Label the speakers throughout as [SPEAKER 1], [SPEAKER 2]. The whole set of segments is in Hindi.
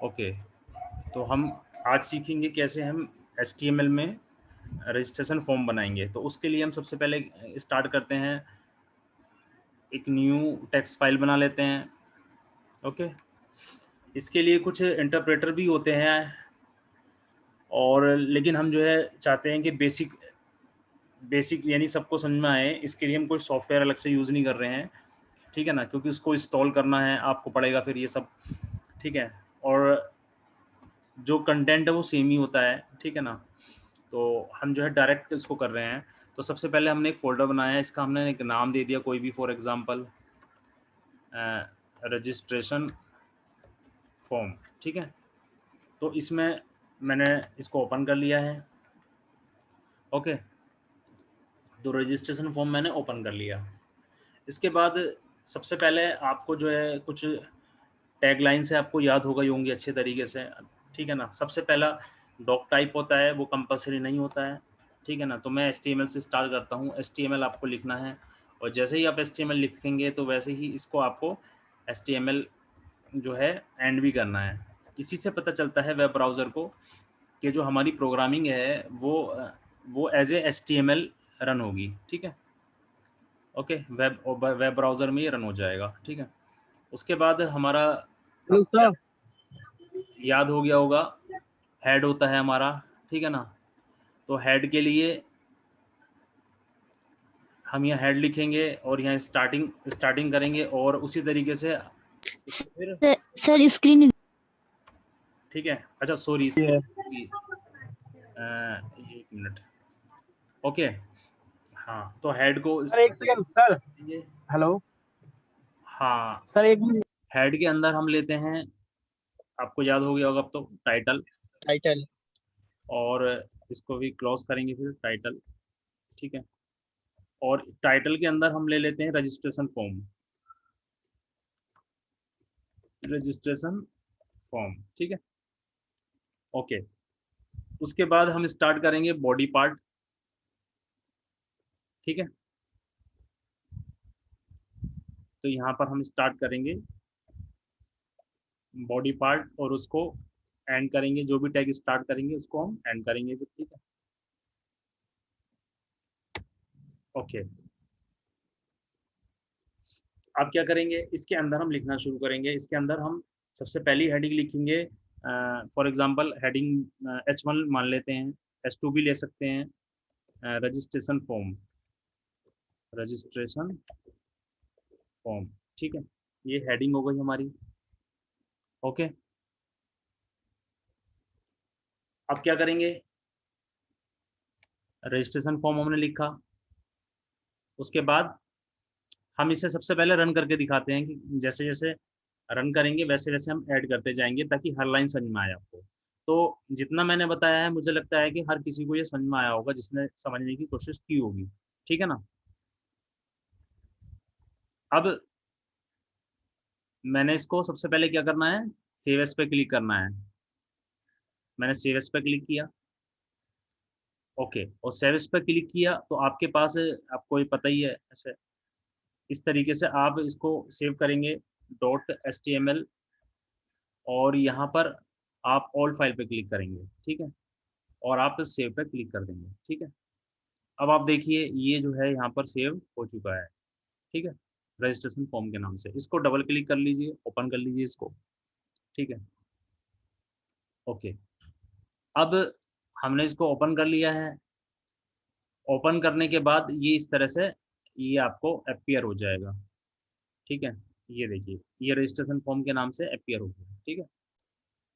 [SPEAKER 1] ओके, तो हम आज सीखेंगे कैसे हम एचटीएमएल में रजिस्ट्रेशन फॉर्म बनाएँगे। तो उसके लिए हम सबसे पहले स्टार्ट करते हैं, एक न्यू टेक्स्ट फाइल बना लेते हैं, ओके। इसके लिए कुछ इंटरप्रेटर भी होते हैं और लेकिन हम जो है चाहते हैं कि बेसिक बेसिक यानी सबको समझ में आए, इसके लिए हम कोई सॉफ्टवेयर अलग से यूज़ नहीं कर रहे हैं, ठीक है ना? क्योंकि उसको इंस्टॉल करना है, आपको पड़ेगा फिर ये सब, ठीक है? और जो कंटेंट है वो सेम ही होता है, ठीक है ना? तो हम जो है डायरेक्ट इसको कर रहे हैं। तो सबसे पहले हमने एक फ़ोल्डर बनाया है, इसका हमने एक नाम दे दिया कोई भी, फॉर एग्ज़ाम्पल रजिस्ट्रेशन फॉर्म, ठीक है? तो इसमें मैंने इसको ओपन कर लिया है, ओके? तो रजिस्ट्रेशन फॉर्म मैंने ओपन कर लिया। इसके बाद सबसे पहले आपको जो है कुछ टैगलाइन्स है, आपको याद हो गई होंगी अच्छे तरीके से, ठीक है ना? सबसे पहला डॉक टाइप होता है, वो कंपल्सरी नहीं होता है, ठीक है ना? तो मैं एचटीएमएल से स्टार्ट करता हूँ, एचटीएमएल आपको लिखना है और जैसे ही आप एचटीएमएल लिखेंगे तो वैसे ही इसको आपको एचटीएमएल जो है एंड भी करना है। इसी से पता चलता है वेब ब्राउज़र को कि जो हमारी प्रोग्रामिंग है वो एज़ ए एचटीएमएल रन होगी, ठीक है? ओके, वेब ब्राउज़र में ये रन हो जाएगा, ठीक है? उसके बाद हमारा
[SPEAKER 2] हेलो
[SPEAKER 1] आपको
[SPEAKER 2] सर।
[SPEAKER 1] याद हो गया होगा, हेड होता है हमारा, ठीक है ना? तो हेड के लिए हम यहाँ हेड लिखेंगे और यहाँ स्टार्टिंग स्टार्टिंग करेंगे और उसी तरीके से इसको फिर
[SPEAKER 2] सर स्क्रीन
[SPEAKER 1] ठीक है? अच्छा सॉरी इसकी अ, 1 मिनट, ओके, हाँ, तो हेड को
[SPEAKER 2] सर एक सेकंड सर।
[SPEAKER 1] ये
[SPEAKER 2] हेलो
[SPEAKER 1] हाँ,
[SPEAKER 2] सर, एक मिनट।
[SPEAKER 1] हेड के अंदर हम लेते हैं, आपको याद हो गया होगा अब तो टाइटल
[SPEAKER 2] टाइटल।
[SPEAKER 1] और इसको भी क्लोज़ करेंगे फिर टाइटल, ठीक है? और टाइटल के अंदर हम ले लेते हैं रजिस्ट्रेशन फॉर्म, रजिस्ट्रेशन फॉर्म, ठीक है? ओके, उसके बाद हम स्टार्ट करेंगे बॉडी पार्ट, ठीक है? तो यहाँ पर हम स्टार्ट करेंगे बॉडी पार्ट और उसको एंड करेंगे, जो भी टैग स्टार्ट करेंगे उसको हम एंड करेंगे फिर, ठीक है? ओके, अब क्या करेंगे, इसके अंदर हम लिखना शुरू करेंगे, इसके अंदर हम सबसे पहली हेडिंग लिखेंगे, फॉर एग्ज़ाम्पल हेडिंग H1 मान लेते हैं, H2 भी ले सकते हैं, रजिस्ट्रेशन फॉर्म, रजिस्ट्रेशन फॉर्म, ठीक है? ये हेडिंग हो गई हमारी, ओके? अब क्या करेंगे, रजिस्ट्रेशन फॉर्म हमने लिखा, उसके बाद हम इसे सबसे पहले रन करके दिखाते हैं कि जैसे-जैसे रन करेंगे वैसे-वैसे हम ऐड करते जाएँगे ताकि हर लाइन समझ में आए आपको। तो जितना मैंने बताया है मुझे लगता है कि हर किसी को ये समझ में आया होगा जिसने समझने की कोशिश की होगी। ठीक है ना? अब मैंने इसको सबसे पहले क्या करना है, सेव एज़ पे क्लिक करना है। मैंने सेव एज़ पे क्लिक किया, ओके और सेव एज़ पे क्लिक किया तो आपके पास आपको ये पता ही है ऐसे इस तरीके से आप इसको सेव करेंगे डॉट एचटीएमएल और यहाँ पर आप ऑल फाइल पे क्लिक करेंगे, ठीक है? और आप सेव पे क्लिक कर देंगे, ठीक है? अब आप देखिए ये जो है यहाँ पर सेव हो चुका है, ठीक है? रजिस्ट्रेशन फॉर्म के नाम से। इसको डबल क्लिक कर लीजिए, ओपन कर लीजिए इसको, ठीक है? ओके। अब हमने इसको ओपन कर लिया है, ओपन करने के बाद ये इस तरह से ये आपको अपीयर हो जाएगा, ठीक है? ये देखिए, ये रजिस्ट्रेशन फॉर्म के नाम से अपीयर हो गया, ठीक है?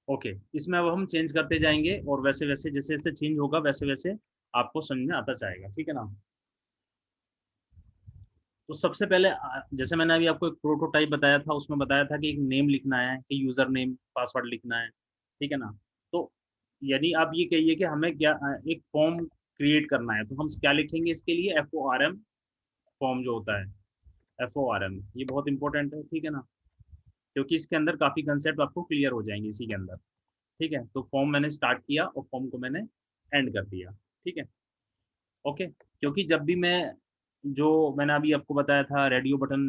[SPEAKER 1] ओके, इसमें अब हम चेंज करते जाएँगे और वैसे-वैसे जैसे-जैसे चेंज होगा वैसे-वैसे आपको समझ में आता जाएगा, ठीक है ना? तो सबसे पहले जैसे मैंने अभी आपको एक प्रोटोटाइप बताया था, उसमें बताया था कि एक नेम लिखना है, कि यूज़र नेम, पासवर्ड लिखना है, ठीक है ना? तो यानी आप ये कहिए कि हमें क्या एक फॉर्म क्रिएट करना है, तो हम क्या लिखेंगे इसके लिए FORM फॉर्म जो होता है, FORM ये बहुत इम्पोर्टेंट है, ठीक है ना? क्योंकि इसके अंदर काफ़ी कंसेप्ट आपको क्लियर हो जाएँगे इसी के अंदर, ठीक है? तो फॉर्म मैंने स्टार्ट किया और फॉर्म को मैंने एंड कर दिया, ठीक है? ओके, क्योंकि जब भी मैं जो मैंने अभी आपको बताया था रेडियो बटन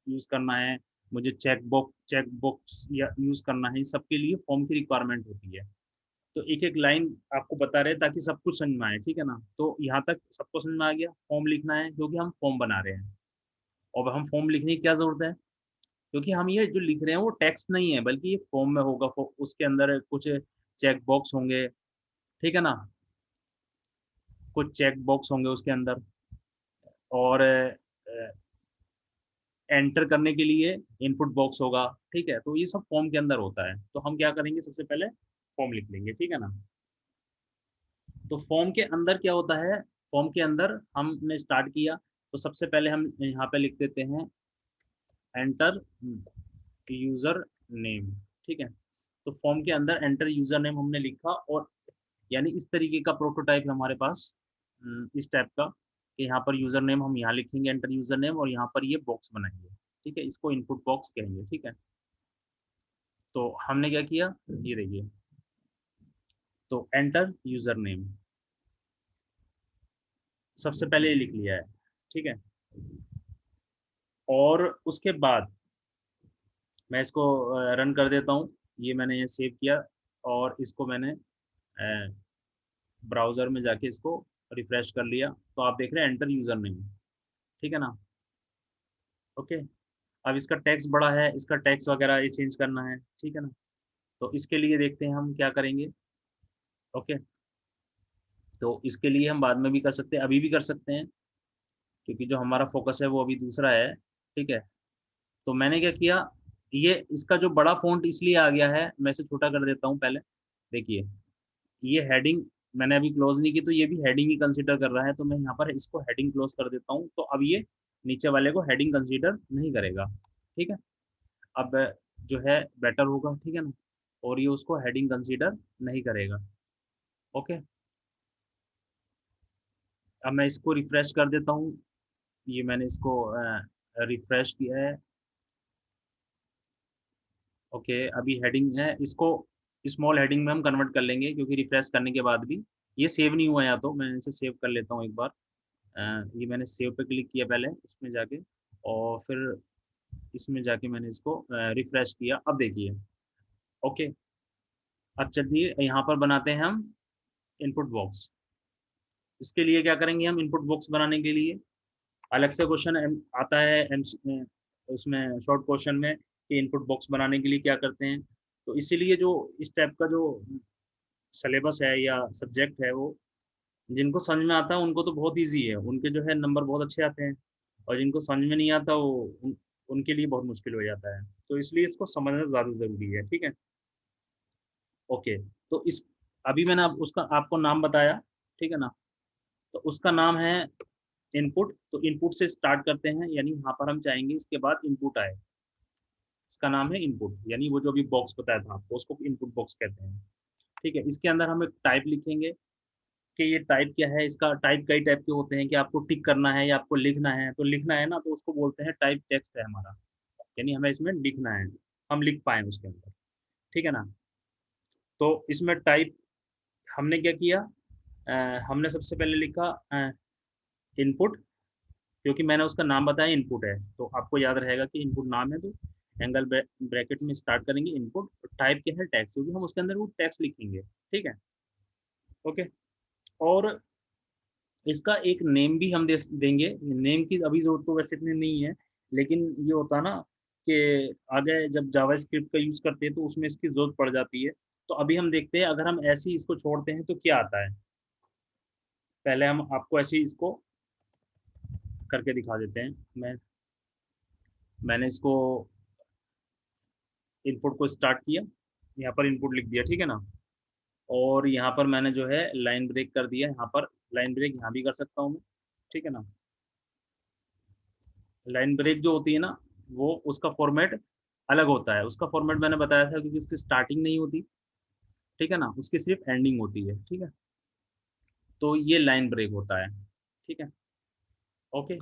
[SPEAKER 1] यूज़ करना है मुझे चेक बॉक्स या यूज़ करना है, सबके लिए फॉर्म की रिक्वायरमेंट होती है। तो एक-एक लाइन आपको बता रहे हैं ताकि सब कुछ समझ में आए, ठीक है ना? तो यहाँ तक सबको समझ में आ गया, फॉर्म लिखना है क्योंकि हम फॉर्म बना रहे हैं। और हम फॉर्म लिखने की क्या ज़रूरत है? क्योंकि हम ये जो लिख रहे हैं वो टेक्स्ट नहीं है बल्कि ये फॉर्म में होगा, उसके अंदर कुछ चेक बॉक्स होंगे, ठीक है ना? कुछ चेक बॉक्स होंगे उसके अंदर और एंटर करने के लिए इनपुट बॉक्स होगा, ठीक है? तो ये सब फॉर्म के अंदर होता है। तो हम क्या करेंगे सबसे पहले फॉर्म लिख लेंगे, ठीक है ना? तो फॉर्म के अंदर क्या होता है, फॉर्म के अंदर हमने स्टार्ट किया, तो सबसे पहले हम यहाँ पे लिख देते हैं एंटर यूज़र नेम, ठीक है? तो फॉर्म के अंदर एंटर यूज़र नेम हमने लिखा और यानी इस तरीके का प्रोटोटाइप है हमारे पास इस टाइप का कि यहाँ पर यूज़र नेम हम यहाँ लिखेंगे एंटर यूज़र नेम और यहाँ पर ये बॉक्स बनाएँगे, ठीक है? इसको इनपुट बॉक्स कहेंगे, ठीक है? तो हमने क्या किया, ये देखिए, तो एंटर यूज़र नेम सबसे पहले ये लिख लिया है, ठीक है? और उसके बाद मैं इसको रन कर देता हूँ। ये मैंने ये सेव किया और इसको मैंने ब्राउज़र में जाके इसको रिफ्रेश कर लिया, तो आप देख रहे हैं एंटर यूज़र नेम, ठीक है ना? ओके। अब इसका टेक्स्ट बड़ा है, इसका टेक्स्ट वगैरह ये चेंज करना है, ठीक है ना? तो इसके लिए देखते हैं हम क्या करेंगे, ओके। तो इसके लिए हम बाद में भी कर सकते हैं, अभी भी कर सकते हैं, क्योंकि जो हमारा फ़ोकस है वो अभी दूसरा है, ठीक है? तो मैंने क्या किया, ये इसका जो बड़ा फ़ॉन्ट इसलिए आ गया है, मैं इसे छोटा कर देता हूँ पहले। देखिए, ये हेडिंग मैंने अभी क्लोज़ नहीं की, तो ये भी हेडिंग ही कंसीडर कर रहा है, तो मैं यहाँ पर इसको हेडिंग क्लोज़ कर देता हूँ, तो अब ये नीचे वाले को हेडिंग कंसीडर नहीं करेगा, ठीक है? अब जो है बेटर होगा, ठीक है ना? और ये उसको हेडिंग कंसीडर नहीं करेगा, ओके? अब मैं इसको रिफ्रेश कर देता हूँ, ये मैंने इसको रिफ्रेश किया है, ओके, अभी हेडिंग है, इसको स्मॉल हेडिंग में हम कन्वर्ट कर लेंगे क्योंकि रिफ्रेश करने के बाद भी ये सेव नहीं हुआ, या तो मैं इसे सेव कर लेता हूँ एक बार। ये मैंने सेव पे क्लिक किया पहले उसमें जाके और फिर इसमें जाके मैंने इसको रिफ्रेश किया। अब देखिए, ओके, अब चलिए यहाँ पर बनाते हैं हम इनपुट बॉक्स। इसके लिए क्या करेंगे हम, इनपुट बॉक्स बनाने के लिए अलग से क्वेश्चन आता है उसमें शॉर्ट क्वेश्चन में कि इनपुट बॉक्स बनाने के लिए क्या करते हैं। तो इसीलिए जो इस टाइप का जो सिलेबस है या सब्जेक्ट है, वो जिनको समझ में आता है उनको तो बहुत ईज़ी है, उनके जो है नंबर बहुत अच्छे आते हैं और जिनको समझ में नहीं आता वो उनके लिए बहुत मुश्किल हो जाता है। तो इसलिए इसको समझना ज़्यादा ज़रूरी है, ठीक है? ओके, तो इस अभी मैंने अब उसका आपको नाम बताया, ठीक है ना? तो उसका नाम है इनपुट, तो इनपुट से स्टार्ट करते हैं, यानी यहाँ पर हम चाहेंगे इसके बाद इनपुट आए। इसका नाम है इनपुट, यानी वो जो अभी बॉक्स बताया था आपको, उसको इनपुट बॉक्स कहते हैं, ठीक है? इसके अंदर हम एक टाइप लिखेंगे कि ये टाइप क्या है, इसका टाइप कई टाइप के होते हैं कि आपको टिक करना है या आपको लिखना है, तो लिखना है ना, तो उसको बोलते हैं टाइप टेक्स्ट है हमारा, यानी हमें इसमें लिखना है, हम लिख पाएँ उसके अंदर, ठीक है ना? तो इसमें टाइप हमने क्या किया, हमने सबसे पहले लिखा इनपुट, क्योंकि मैंने उसका नाम बताया इनपुट है, तो आपको याद रहेगा कि इनपुट नाम है, तो एंगल ब्रैकेट में स्टार्ट करेंगे इनपुट, टाइप क्या है टेक्स्ट, क्योंकि हम उसके अंदर वो टेक्स्ट लिखेंगे, ठीक है? ओके, और इसका एक नेम भी हम देंगे, नेम की अभी ज़रूरत तो वैसे इतनी नहीं है, लेकिन ये होता है ना कि आगे जब जावास्क्रिप्ट का यूज़ करते हैं तो उसमें इसकी ज़रूरत पड़ जाती है। तो अभी हम देखते हैं अगर हम ऐसे ही इसको छोड़ते हैं तो क्या आता है? पहले हम आपको ऐसे ही इसको करके दिखा देते हैं। मैंने इसको इनपुट को स्टार्ट किया, यहाँ पर इनपुट लिख दिया, ठीक है ना? और यहाँ पर मैंने जो है लाइन ब्रेक कर दिया, यहाँ पर लाइन ब्रेक यहाँ भी कर सकता हूँ मैं, ठीक है ना? लाइन ब्रेक जो होती है ना, वो उसका फॉर्मेट अलग होता है। उसका फॉर्मेट मैंने बताया था क्योंकि उसकी स्टार्टिंग नहीं होती, ठीक है ना? उसकी सिर्फ़ एंडिंग होती है, ठीक है? तो ये लाइन ब्रेक होता है, ठीक है? ओके,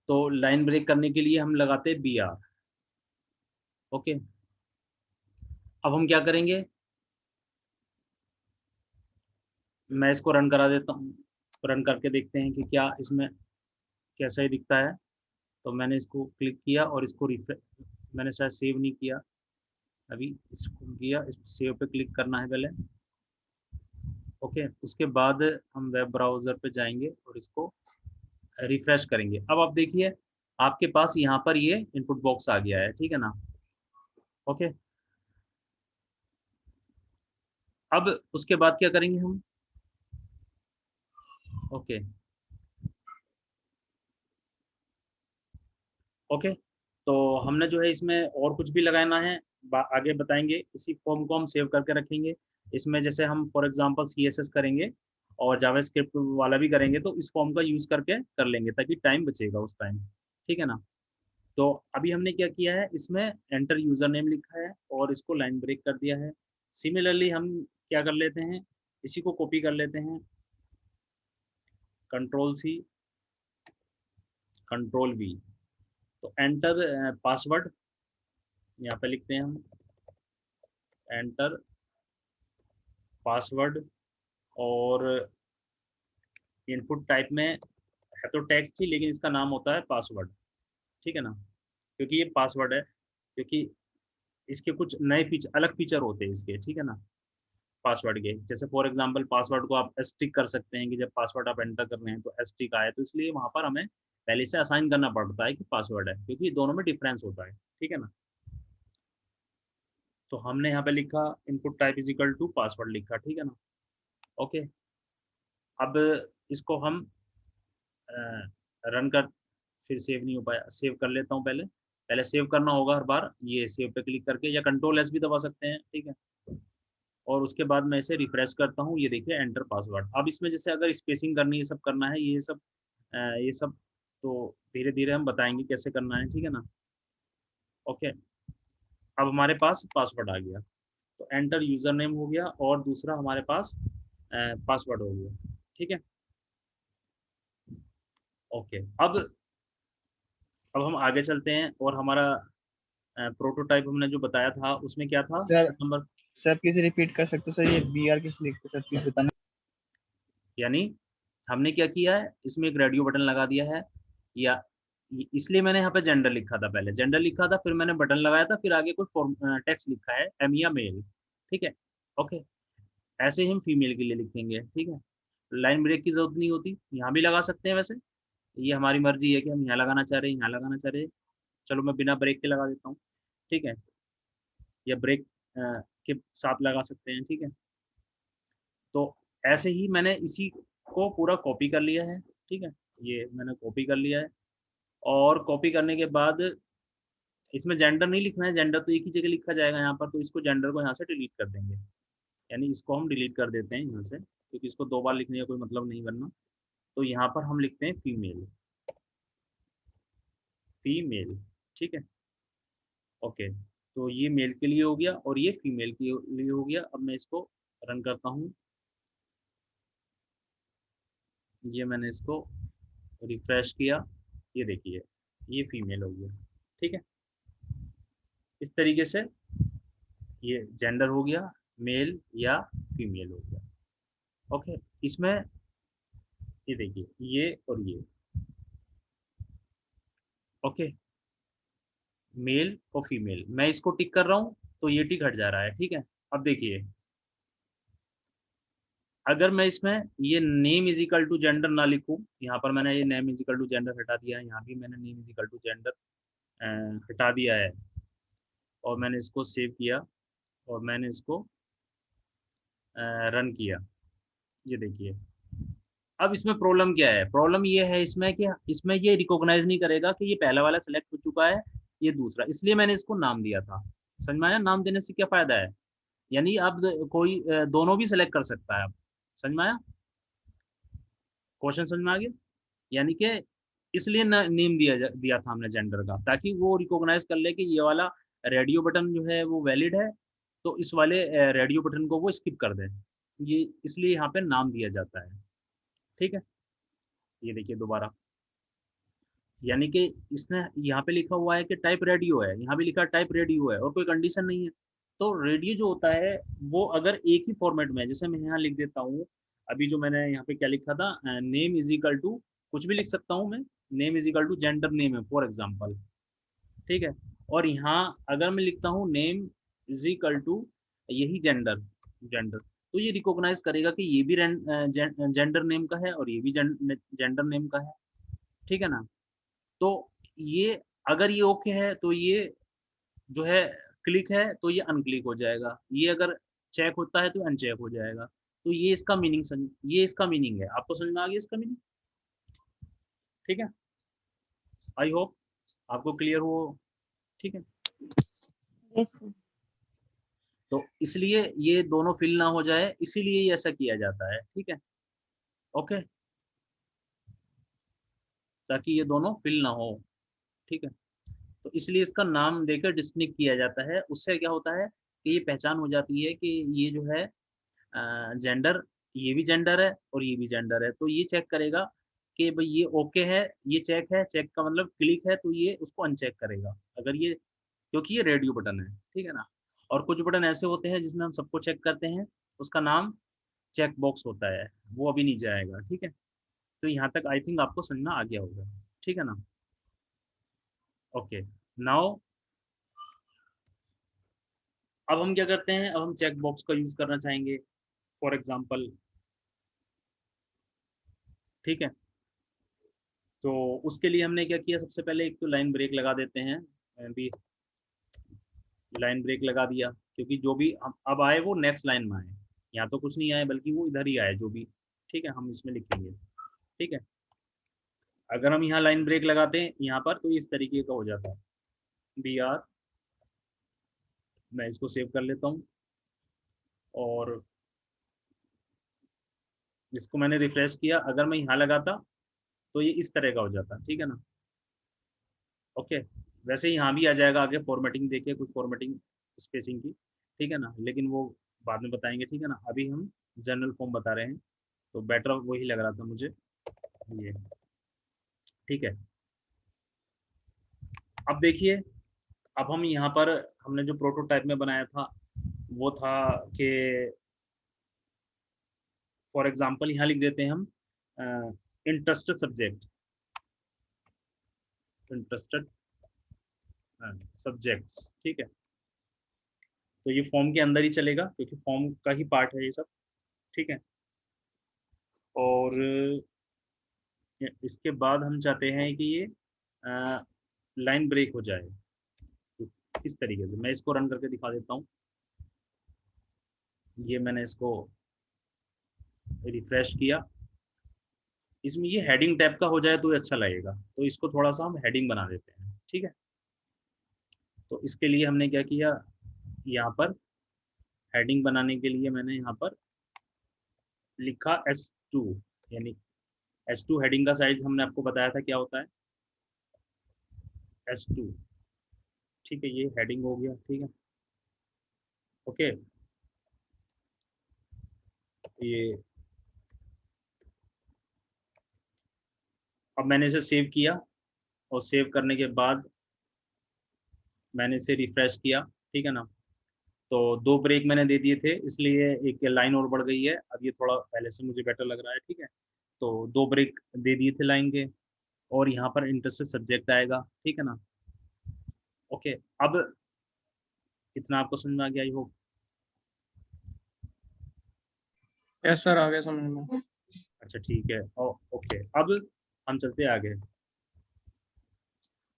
[SPEAKER 1] तो लाइन ब्रेक करने के लिए हम लगाते हैं बीआर, ओके? अब हम क्या करेंगे, मैं इसको रन करा देता हूँ। रन करके देखते हैं कि क्या इसमें कैसा ही दिखता है। तो मैंने इसको क्लिक किया और इसको मैंने शायद सेव नहीं किया अभी, इसको किया, इस सेव पे क्लिक करना है पहले। ओके, उसके बाद हम वेब ब्राउज़र पे जाएंगे और इसको रिफ्रेश करेंगे। अब आप देखिए आपके पास यहाँ पर ये इनपुट बॉक्स आ गया है, ठीक है ना। ओके, अब उसके बाद क्या करेंगे हम। ओके ओके, तो हमने जो है इसमें और कुछ भी लगाना है, आगे बताएंगे। इसी फॉर्म को हम सेव करके रखेंगे। इसमें जैसे हम फॉर एग्जांपल CSS करेंगे और जावास्क्रिप्ट वाला भी करेंगे, तो इस फॉर्म का यूज़ करके कर लेंगे ताकि टाइम बचेगा उस टाइम, ठीक है ना। तो अभी हमने क्या किया है, इसमें एंटर यूज़र नेम लिखा है और इसको लाइन ब्रेक कर दिया है। सिमिलरली हम क्या कर लेते हैं, इसी को कॉपी कर लेते हैं, Ctrl+C, Ctrl+V। तो एंटर पासवर्ड यहाँ पे लिखते हैं हम, एंटर पासवर्ड, और इनपुट टाइप में है तो टेक्स्ट ही, लेकिन इसका नाम होता है पासवर्ड, ठीक है ना, क्योंकि ये पासवर्ड है, क्योंकि इसके कुछ नए फीचर, अलग फीचर होते हैं इसके, ठीक है ना, पासवर्ड के। जैसे फॉर एग्जांपल पासवर्ड को आप एस्ट्रिक कर सकते हैं कि जब पासवर्ड आप एंटर कर रहे हैं तो एस्ट्रिक आए, तो इसलिए वहाँ पर हमें पहले से असाइन करना पड़ता है कि पासवर्ड है, क्योंकि दोनों में डिफरेंस होता है, ठीक है ना। तो हमने यहाँ पे लिखा input type is equal to password लिखा, ठीक है ना। ओके, अब इसको हम रन कर, फिर सेव नहीं हो पाया, सेव कर लेता हूँ पहले। पहले सेव करना होगा हर बार, ये सेव पे क्लिक करके, या Ctrl+S भी दबा सकते हैं, ठीक है। और उसके बाद मैं इसे रिफ्रेश करता हूँ, ये देखिए एंटर पासवर्ड। अब इसमें जैसे अगर स्पेसिंग करनी है, सब करना है, ये सब तो धीरे धीरे हम बताएंगे कैसे करना है, ठीक है ना। ओके, अब हमारे पास पासवर्ड आ गया, तो एंटर यूज़र नेम हो गया और दूसरा हमारे पास पासवर्ड हो गया, ठीक है। ओके, अब हम आगे चलते हैं और हमारा प्रोटोटाइप हमने जो बताया था उसमें क्या था
[SPEAKER 2] sir
[SPEAKER 1] number,
[SPEAKER 2] sir please repeat कर सकते हो सर, ये BR किस लिखते सर, प्लीज बताना।
[SPEAKER 1] यानी हमने क्या किया है, इसमें एक रेडियो बटन लगा दिया है, या इसलिए मैंने यहाँ पे जेंडर लिखा था, पहले जेंडर लिखा था, फिर मैंने बटन लगाया था, फिर आगे कोई फॉर्म टेक्स्ट लिखा है एम या मेल, ठीक है। ओके, ऐसे ही हम फीमेल के लिए लिखेंगे, ठीक है। लाइन ब्रेक की जरूरत नहीं होती, यहाँ भी लगा सकते हैं वैसे, ये हमारी मर्जी है कि हम यहाँ लगाना चाह रहे हैं, यहाँ लगाना चाह रहे हैं। चलो मैं बिना ब्रेक के लगा देता हूँ, ठीक है, या ब्रेक के साथ लगा सकते हैं, ठीक है। तो ऐसे ही मैंने इसी को पूरा कॉपी कर लिया है, ठीक है, ये मैंने कॉपी कर लिया है। और कॉपी करने के बाद इसमें जेंडर नहीं लिखना है, जेंडर तो एक ही जगह लिखा जाएगा यहाँ पर, तो इसको जेंडर को यहाँ से डिलीट कर देंगे, यानी इसको हम डिलीट कर देते हैं यहाँ से, क्योंकि इसको दो बार लिखने का कोई मतलब नहीं बनना। तो यहाँ पर हम लिखते हैं फीमेल, फीमेल, ठीक है। ओके, तो ये मेल के लिए हो गया और ये फीमेल के लिए हो गया। अब मैं इसको रन करता हूँ, ये मैंने इसको रिफ्रेश किया, ये देखिए ये फीमेल हो गया, ठीक है। इस तरीके से ये जेंडर हो गया, मेल या फीमेल हो गया। ओके, इसमें ये देखिए ये और ये, ओके, मेल और फीमेल, मैं इसको टिक कर रहा हूँ तो ये टिक हट जा रहा है, ठीक है। अब देखिए अगर मैं इसमें ये name is equal to gender ना लिखूं, यहाँ पर मैंने ये name is equal to gender हटा दिया है, यहाँ भी मैंने name is equal to gender हटा दिया है, और मैंने इसको सेव किया और मैंने इसको रन किया, ये देखिए। अब इसमें प्रॉब्लम क्या है, प्रॉब्लम ये है इसमें कि इसमें ये रिकॉग्नाइज नहीं करेगा कि ये पहला वाला सेलेक्ट हो चुका है, ये दूसरा, इसलिए मैंने इसको नाम दिया था। समझ में आया, नाम देने से क्या फायदा है, यानी अब कोई दोनों भी सेलेक्ट कर सकता है। अब समझ में आया, क्वेश्चन समझ में आ गया, यानी कि इसलिए नेम दिया था हमने जेंडर का, ताकि वो रिकॉग्नाइज कर ले कि ये वाला रेडियो बटन जो है वो वैलिड है, तो इस वाले रेडियो बटन को वो स्किप कर दे, ये इसलिए यहाँ पे नाम दिया जाता है, ठीक है। ये देखिए दोबारा, यानी कि इसने यहाँ पे लिखा हुआ है कि टाइप रेडियो है, यहाँ भी लिखा टाइप रेडियो है और कोई कंडीशन नहीं है। तो रेडियो जो होता है वो अगर एक ही फॉर्मेट में है, जैसे मैं यहाँ लिख देता हूँ, अभी जो मैंने यहाँ पे क्या लिखा था, नेम इज इक्वल टू, कुछ भी लिख सकता हूँ मैं, name is equal to gender name है फॉर एग्जाम्पल, ठीक है। और यहाँ अगर मैं लिखता हूँ नेम इज इक्वल टू यही जेंडर, जेंडर, तो ये रिकॉग्नाइज करेगा कि ये भी जेंडर नेम का है और ये भी जेंडर नेम का है, ठीक है ना। तो ये अगर ये ओके है तो ये जो है क्लिक है तो ये अनक्लिक हो जाएगा, ये अगर चेक होता है तो अनचेक हो जाएगा। तो ये इसका मीनिंग ये इसका मीनिंग है। आपको समझ में आ गया इसका मीनिंग? ठीक है, आई होप आपको क्लियर हो, ठीक है।
[SPEAKER 3] Yes sir.
[SPEAKER 1] तो इसलिए ये दोनों फिल ना हो जाए, इसीलिए ये ऐसा किया जाता है, ठीक है, ओके, ताकि ये दोनों फिल ना हो, ठीक है। तो इसलिए इसका नाम देकर डिस्टिंक्ट किया जाता है। उससे क्या होता है कि ये पहचान हो जाती है कि ये जो है जेंडर, ये भी जेंडर है और ये भी जेंडर है। तो ये चेक करेगा कि भाई ये ओके है, ये चेक है, चेक का मतलब क्लिक है, तो ये उसको अनचेक करेगा अगर ये, क्योंकि ये रेडियो बटन है, ठीक है ना। और कुछ बटन ऐसे होते हैं जिसमें हम सबको चेक करते हैं, उसका नाम चेक बॉक्स होता है, वो अभी नहीं जाएगा, ठीक है। तो यहाँ तक आई थिंक आपको समझना आ गया होगा, ठीक है ना। ओके, नाउ अब हम क्या करते हैं, अब हम चेक बॉक्स का यूज करना चाहेंगे फॉर एग्जांपल, ठीक है। तो उसके लिए हमने क्या किया, सबसे पहले एक तो लाइन ब्रेक लगा देते हैं, अभी लाइन ब्रेक लगा दिया, क्योंकि जो भी अब आए वो नेक्स्ट लाइन में आए, यहाँ तो कुछ नहीं आए बल्कि वो इधर ही आए जो भी, ठीक है, हम इसमें लिखेंगे, ठीक है। अगर हम यहाँ लाइन ब्रेक लगाते हैं यहाँ पर तो इस तरीके का हो जाता है, बी आर, मैं इसको सेव कर लेता हूँ और इसको मैंने रिफ्रेश किया, अगर मैं यहाँ लगाता तो ये इस तरह का हो जाता, ठीक है ना, ओके। वैसे यहाँ भी आ जाएगा आगे फॉर्मेटिंग देखिए, कुछ फॉर्मेटिंग स्पेसिंग की, ठीक है ना, लेकिन वो बाद में बताएंगे, ठीक है ना। अभी हम जनरल फॉर्म बता रहे हैं, तो बेटर वही लग रहा था मुझे ये, ठीक है। अब देखिए, अब हम यहाँ पर हमने जो प्रोटोटाइप में बनाया था वो था कि फॉर एग्जांपल यहाँ लिख देते हैं हम इंटरेस्टेड सब्जेक्ट, इंटरेस्टेड सब्जेक्ट्स, ठीक है। तो ये फॉर्म के अंदर ही चलेगा क्योंकि फॉर्म का ही पार्ट है ये सब, ठीक है। और इसके बाद हम चाहते हैं कि ये लाइन ब्रेक हो जाए, तो इस तरीके से मैं इसको रन करके दिखा देता हूँ। ये मैंने इसको रिफ्रेश किया, इसमें ये हेडिंग टैब का हो जाए तो अच्छा लगेगा, तो इसको थोड़ा सा हम हेडिंग बना देते हैं, ठीक है। तो इसके लिए हमने क्या किया, यहाँ पर हेडिंग बनाने के लिए मैंने यहाँ पर लिखा S2, यानी S2 हेडिंग का साइज हमने आपको बताया था क्या होता है, S2, ठीक है। ये हेडिंग हो गया, ठीक है, ओके। ये अब मैंने इसे सेव किया और सेव करने के बाद मैंने इसे रिफ्रेश किया, ठीक है ना। तो 2 ब्रेक मैंने दे दिए थे, इसलिए एक लाइन और बढ़ गई है, अब ये थोड़ा पहले से मुझे बेटर लग रहा है, ठीक है। तो 2 ब्रेक दे दिए थे लाइन के, और यहाँ पर इंटरेस्टेड सब्जेक्ट आएगा, ठीक है ना, ओके। अब इतना आपको समझ में आ गया, आई होप।
[SPEAKER 2] यस सर, आ गया समझ में।
[SPEAKER 1] अच्छा ठीक है, ओके। अब हम चलते हैं आगे,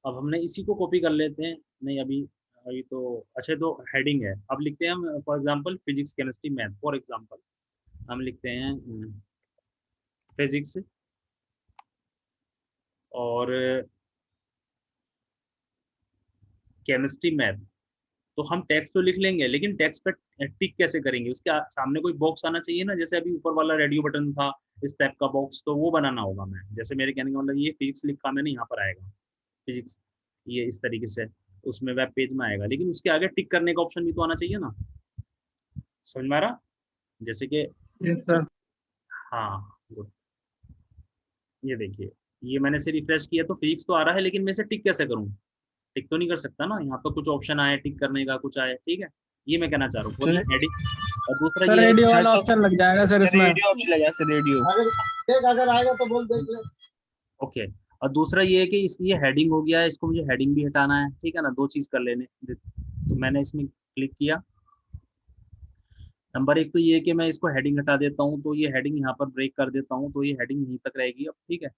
[SPEAKER 1] अब हमने इसी को कॉपी कर लेते हैं, नहीं अभी अभी तो अच्छा, तो हेडिंग है, अब लिखते हैं हम for example physics chemistry math, for example हम लिखते हैं फिजिक्स और केमिस्ट्री मैथ। तो हम टेक्स्ट तो लिख लेंगे, लेकिन टेक्स्ट पे टिक कैसे करेंगे, उसके सामने कोई बॉक्स आना चाहिए ना, जैसे अभी ऊपर वाला रेडियो बटन था इस टाइप का बॉक्स, तो वो बनाना होगा। मैं जैसे मेरे कहने का मतलब ये फिजिक्स लिखा मैंने, यहाँ पर आएगा फिजिक्स, ये इस तरीके से उसमें वेब पेज में आएगा, लेकिन उसके आगे टिक करने का ऑप्शन भी तो आना चाहिए ना, समझ में आ रहा, जैसे कि
[SPEAKER 2] यस सर।
[SPEAKER 1] हाँ good। ये देखिए, ये मैंने से रिफ्रेश किया तो फिजिक्स तो आ रहा है, लेकिन मैं इसे टिक कैसे करूँ, टिक तो नहीं कर सकता ना, यहाँ पर कुछ ऑप्शन आए टिक करने का, कुछ आए, ठीक है। ये मैं कहना चाह रहा हूँ हेडिंग, और दूसरा
[SPEAKER 2] सर
[SPEAKER 1] ये
[SPEAKER 2] रेडियो
[SPEAKER 1] है,
[SPEAKER 2] वाला ऑप्शन लग जाएगा सर इसमें।
[SPEAKER 3] रेडियो ऑप्शन लगा, सर रेडियो
[SPEAKER 2] अगर आएगा तो बोल देंगे।
[SPEAKER 1] ओके। और दूसरा ये है कि इस ये हेडिंग हो गया है, इसको मुझे हेडिंग भी हटाना है, ठीक है ना, 2 चीज़ कर लेने। तो मैंने इसमें क्लिक किया। नंबर 1 तो ये है कि मैं इसको हेडिंग हटा देता हूँ, तो ये हेडिंग यहाँ पर ब्रेक कर देता हूँ, तो ये हेडिंग यहीं तक रहेगी अब, ठीक है।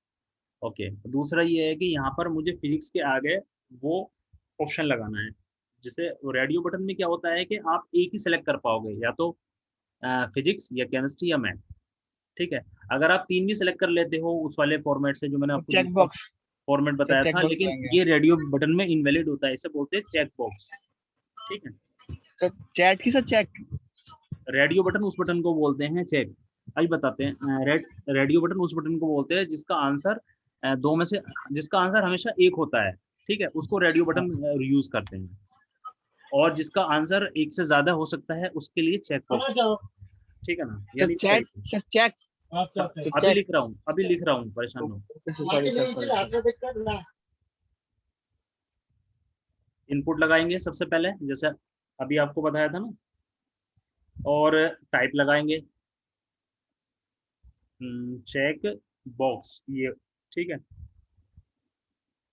[SPEAKER 1] ओके, दूसरा ये है कि यहाँ पर मुझे फिजिक्स के आगे वो ऑप्शन लगाना है। जैसे रेडियो बटन में क्या होता है कि आप एक ही सेलेक्ट कर पाओगे, या तो फिजिक्स या केमिस्ट्री या मैथ, ठीक है। अगर आप 3 भी सेलेक्ट कर लेते हो उस वाले फॉर्मेट से जो मैंने
[SPEAKER 2] तो
[SPEAKER 1] आपको
[SPEAKER 2] चेक
[SPEAKER 1] दूसरा
[SPEAKER 2] बॉक्स,
[SPEAKER 1] फॉर्मेट बताया
[SPEAKER 2] चेक
[SPEAKER 1] था,
[SPEAKER 2] बॉक्स
[SPEAKER 1] लेकिन
[SPEAKER 2] लगाएंगे।
[SPEAKER 1] ये रेडियो बटन में इनवैलिड होता है, इसे बोलते हैं चेक बॉक्स, ठीक है।
[SPEAKER 2] तो चैट की सर चेक।
[SPEAKER 1] रेडियो बटन उस बटन को बोलते हैं चेक। अभी बताते हैं। रेडियो बटन उस बटन को बोलते हैं जिसका आंसर दो में से, जिसका आंसर हमेशा एक होता है, ठीक है, उसको रेडियो बटन यूज करते हैं। और जिसका आंसर एक से ज्यादा हो सकता है उसके लिए चेक बॉक्स, ठीक है ना,
[SPEAKER 2] सर
[SPEAKER 1] यानी इस
[SPEAKER 2] चैट,
[SPEAKER 1] तरीके से।
[SPEAKER 2] सर चेक,
[SPEAKER 1] अभी लिख रहा हूँ, अभी लिख रहा हूँ, परेशान हो।
[SPEAKER 2] Sorry sir, sorry.
[SPEAKER 1] इनपुट लगाएंगे सबसे पहले, जैसे अभी आपको बताया था ना, और टाइप लगाएंगे चेक बॉक्स, ये, ठीक है,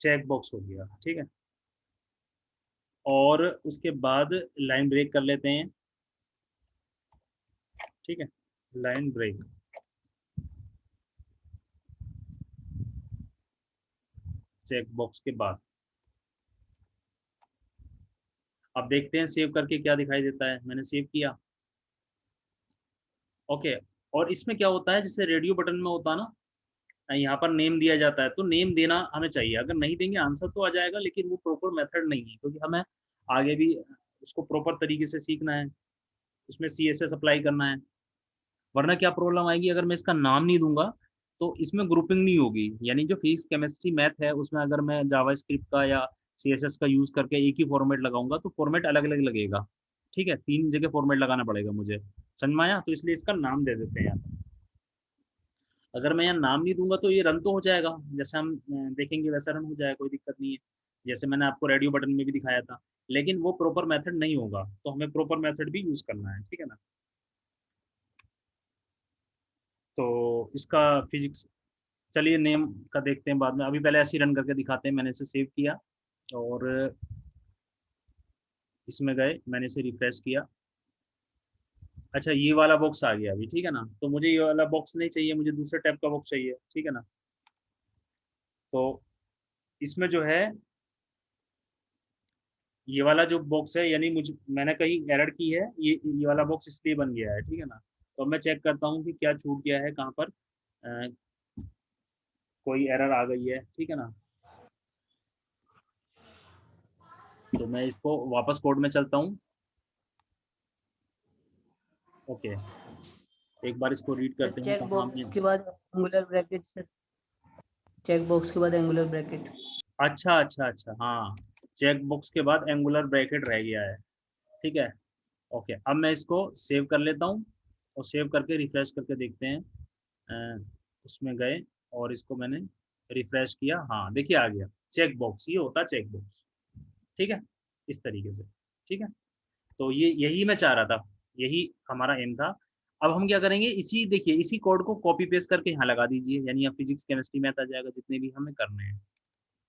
[SPEAKER 1] चेक बॉक्स हो गया, ठीक है। और उसके बाद लाइन ब्रेक कर लेते हैं, ठीक है, लाइन ब्रेक, चेक बॉक्स के बाद अब देखते हैं सेव करके क्या दिखाई देता है। मैंने सेव किया, ओके। और इसमें क्या होता है, जैसे रेडियो बटन में होता है ना, यहाँ पर नेम दिया जाता है, तो नेम देना हमें चाहिए। अगर नहीं देंगे आंसर तो आ जाएगा, लेकिन वो प्रॉपर मेथड नहीं है, क्योंकि हमें आगे भी उसको प्रॉपर तरीके से सीखना है, उसमें CSS अप्लाई करना है। वरना क्या प्रॉब्लम आएगी, अगर मैं इसका नाम नहीं दूंगा तो इसमें ग्रुपिंग नहीं होगी। यानी जो फिजिक्स केमिस्ट्री मैथ है उसमें अगर मैं जावास्क्रिप्ट का या CSS का यूज करके एक ही फॉर्मेट लगाऊंगा तो फॉर्मेट अलग अलग लगेगा, ठीक है, 3 जगह फॉर्मेट लगाना पड़ेगा मुझे। समझ में आया? तो इसलिए इसका नाम दे देते हैं यहाँ। अगर मैं यहाँ नाम नहीं दूंगा तो ये रन तो हो जाएगा, जैसे हम देखेंगे वैसा रन हो जाएगा, कोई दिक्कत नहीं है। जैसे मैंने आपको रेडियो बटन में भी दिखाया था, लेकिन वो प्रॉपर मेथड नहीं होगा, तो हमें प्रॉपर मेथड भी यूज करना है, ठीक है ना। तो इसका फिजिक्स, चलिए नेम का देखते हैं बाद में, अभी पहले ऐसे ही रन करके दिखाते हैं। मैंने इसे सेव किया और इसमें गए, मैंने इसे रिफ्रेश किया। अच्छा, ये वाला बॉक्स आ गया अभी, ठीक है ना। तो मुझे ये वाला बॉक्स नहीं चाहिए, मुझे दूसरे टाइप का बॉक्स चाहिए, ठीक है ना। तो इसमें जो है ये वाला जो बॉक्स है, यानी मुझे, मैंने कहीं एरर की है, ये वाला बॉक्स इसलिए बन गया है, ठीक है ना। तो मैं चेक करता हूँ कि क्या छूट गया है, कहाँ पर कोई एरर आ गई है, ठीक है ना। तो मैं इसको वापस कोड में चलता हूँ, ओके। एक बार इसको रीड
[SPEAKER 4] सर
[SPEAKER 1] करते हैं
[SPEAKER 4] चेक
[SPEAKER 1] कहाँ
[SPEAKER 4] बॉक्स
[SPEAKER 1] में।
[SPEAKER 4] के बाद angular bracket sir, check box के बाद एंगुलर ब्रैकेट।
[SPEAKER 1] अच्छा अच्छा अच्छा, हाँ, चेक बॉक्स के बाद एंगुलर ब्रैकेट रह गया है, ठीक है, ओके। अब मैं इसको सेव कर लेता हूँ, और सेव करके रिफ्रेश करके देखते हैं। उसमें गए और इसको मैंने रिफ्रेश किया, हाँ देखिए आ गया चेक बॉक्स, ये होता है चेक बॉक्स, ठीक है, इस तरीके से, ठीक है। तो ये यही मैं चाह रहा था, यही हमारा एम था। अब हम क्या करेंगे, इसी देखिए इसी कोड को कॉपी पेस्ट करके यहाँ लगा दीजिए, यानी यहाँ फिजिक्स केमिस्ट्री मैथ आ जाएगा, जितने भी हमें करने हैं।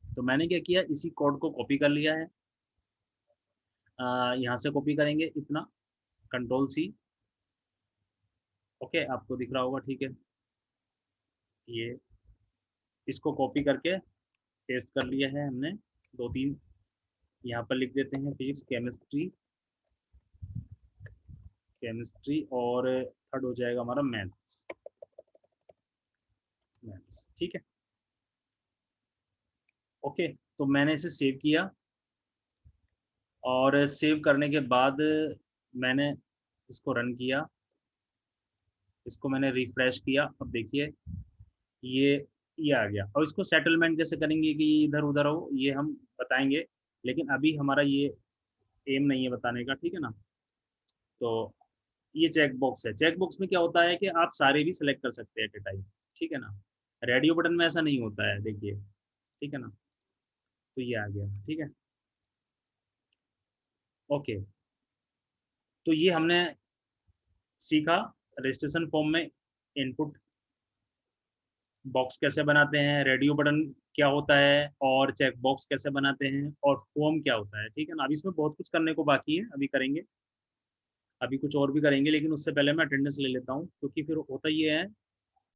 [SPEAKER 1] तो मैंने क्या किया, इसी कोड को कॉपी कर लिया है। यहाँ से कॉपी करेंगे इतना, Ctrl+C, ओके, आपको दिख रहा होगा, ठीक है। ये इसको कॉपी करके पेस्ट कर लिया है हमने, 2-3 यहाँ पर लिख देते हैं, फिजिक्स केमिस्ट्री, केमिस्ट्री, और थर्ड हो जाएगा हमारा मैथ्स, मैथ्स, ठीक है, ओके। तो मैंने इसे सेव किया, और सेव करने के बाद मैंने इसको रन किया, इसको मैंने रिफ्रेश किया। अब देखिए ये ये आ गया। और इसको सेटलमेंट कैसे करेंगे कि ये इधर उधर हो, ये हम बताएंगे, लेकिन अभी हमारा ये एम नहीं है बताने का, ठीक है ना। तो ये चेक बॉक्स है, चेक बॉक्स में क्या होता है कि आप सारे भी सिलेक्ट कर सकते हैं एट ए टाइम, ठीक है ना। रेडियो बटन में ऐसा नहीं होता है, देखिए, ठीक है ना। तो ये आ गया, ठीक है, ओके। तो ये हमने सीखा रजिस्ट्रेशन फॉर्म में इनपुट बॉक्स कैसे बनाते हैं, रेडियो बटन क्या होता है, और चेक बॉक्स कैसे बनाते हैं, और फॉर्म क्या होता है, ठीक है ना। अभी इसमें बहुत कुछ करने को बाकी है, अभी करेंगे, अभी कुछ और भी करेंगे, लेकिन उससे पहले मैं अटेंडेंस ले लेता हूँ, क्योंकि फिर होता ये है